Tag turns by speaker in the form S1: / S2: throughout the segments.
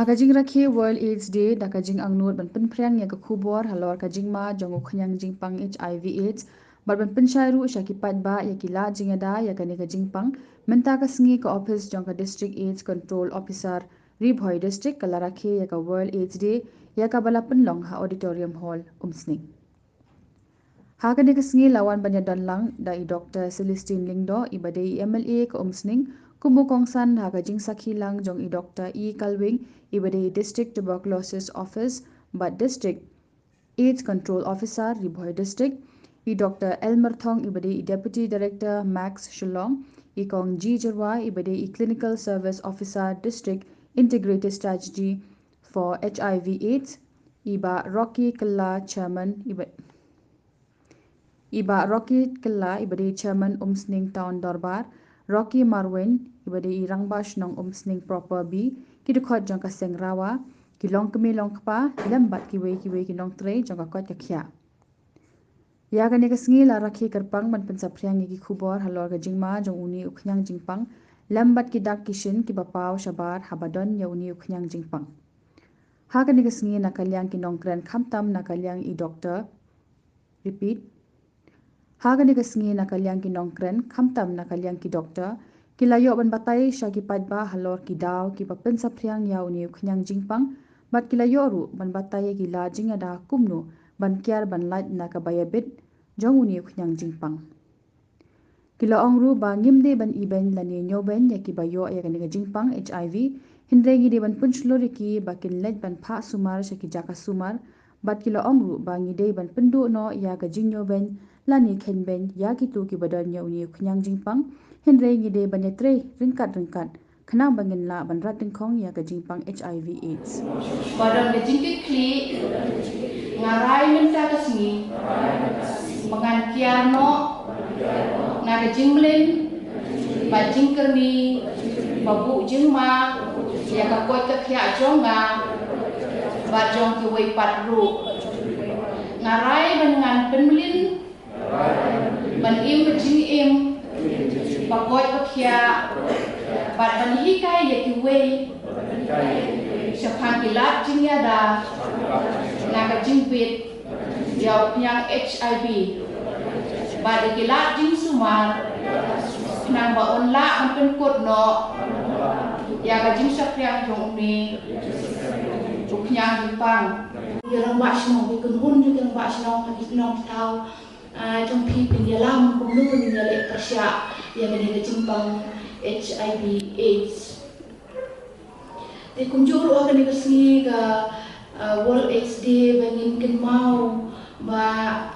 S1: Kajing rakhi World AIDS Day da kajing ang Ngut ban penpriang ya kubor halor kajing ma jongu khanyang jingpang HIV AIDS ban pensyairu syakipat ba ya kila jingada ya kani kajing pang menta ka sengi ka office jong ka district AIDS control officer Ribhoi district kala rakhi ya ka World AIDS Day ya ka bala penlong ha auditorium hall umsning. Kani ka sengi lawan banyadan lang da i Doktor Celestine Lingdo ibade i MLA ka umsning kumu kongsan kajing sakhi lang jong i Doktor E Kalwing ibade district tuberculosis office but district AIDS control officer Ribhoi district i Dr. Elmer Thong ibade deputy director Max Shillong i kong G Jerwa ibade clinical service officer district integrated strategy for HIV AIDS iba Rocky Kella chairman Iba Rocky Kella ibade chairman umsning town Dorbar Rocky Marwin ibade irangbash nong umsning proper B kidukhot jong ka sengrawa kilong kemi long kpa lembat kiwe kinong tre jong ka kot ka khya ya kani ka sngi la rakhi karpang man pensapryang gi khubor halor ga jingma jong uni ukhyang jingpang lembat ki dak kishin ki bapaw shabar habadon ya uni ukhyang jingpang ha kani ka sngi na kalyang kinong kren khamtam na kalyang i Doktor repeat Kani ka sengi na kalyang ki nongkren khamtam na kalyang ki Doktor kilayo ban batai sya ki padba halor ki daw ki papen sapryang yaw ni khnyang jingpang bat kilayo ru ban batai ki la jingada kumnu ban kyar ban lait na ka bayabit jong uni khnyang jingpang kila ongru ba ngimde ban iben lani nyoben ya ki bayo ya kani ka jingpang HIV hindregi de ban punchlo ki bakin let ban pha sumar sya ki jaka sumar bat kila ongru ba ngide ban pendu no ya ka jingnyoben lani khenben ya ki tu ki badal nya uni khnyang jingpang hindre ngide banetre ringkat khnang bangin la ban rat dingkhong ya ka jingpang HIV AIDS
S2: badal ke jingkit kli ngarai menta ka singi mangan kiarno na ka jinglen ba jingkerni babu jingma ya ka koi ka khya jonga ba jong ki wei patru ngarai bangan penmelin ban im jing im bakoi pakhya bat ban hi kai ye ki wei saphan ki lat jing ya da na ka jing pit yaw yang HIV ba de ki lat jing sumar nang ba on la an pen kot no ya ka jing sapryang jong ni uknyang jipang yang bash no bi kun hun yang bash no ki no tau trong khi bên nhà làm cũng luôn bên nhà lệ cả xã nhà mình là chim bằng HIV AIDS thì cũng chú rồi cái này cái World AIDS Day và nhìn kinh mau và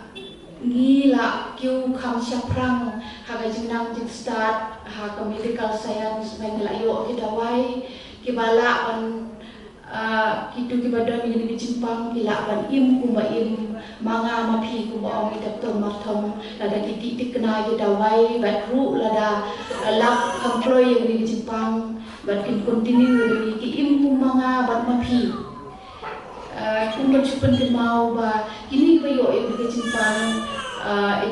S2: nghi là kêu khám sắp răng hà cái chim năng chim start hà cái medical science và người lại yo cái dawai cái bala ban kitu kibadan ini cimpang kila ban im kumba im manga mapi kumba om Doktor marthom lada kiti tikna ye dawai bat ru lada lak employee yang ini cimpang bat kin continue ini ki im kumanga bat mapi kumba chupan ke mau ba kini payo ini cimpang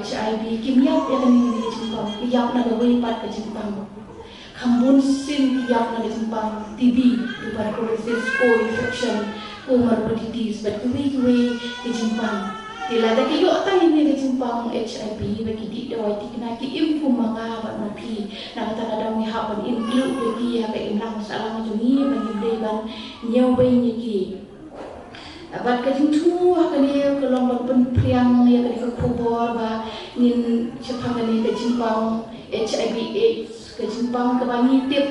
S2: HIV kimyat yang ini cimpang kiyap na gawai pat ke cimpang Kambun sin tiap na disimpang TB, tuberculosis, co-infection, comorbidities, but kuwi disimpang. Tilada kayo tayo ni disimpang HIV, bagi di dawai tikna ki im kumanga bat mapi, nakatana daw ni hapan include lagi ha ka imlang masalah majungi bagi ban nyaw bay ni ki. Bat ka jintu ha kani kelong ban penpriang ya kani ka kubor ba nin sepang kani ka jimpang HIV AIDS kejimpang kebangi tip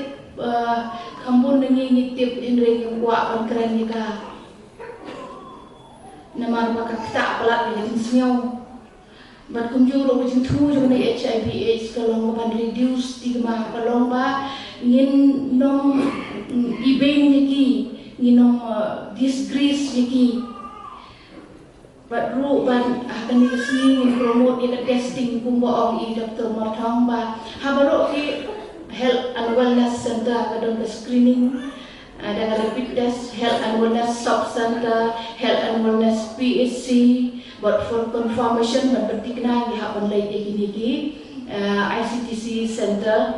S2: kambun dengan tip hindre yang kuat ban keren ni ka nama maka kita pelat ni jinsiau ban kunjung lo jintu jone HIV AIDS kalau ban reduce stigma kalau ba ngin nom ibeng ni nginom disgrace ni bat ru ban akan dikasih promote dia testing kumba ong i Doktor marthong ba habaro ki health and wellness center kadang screening dengan rapid test health and wellness sub center health and wellness PHC but for confirmation berarti kena di hapan lagi ICTC center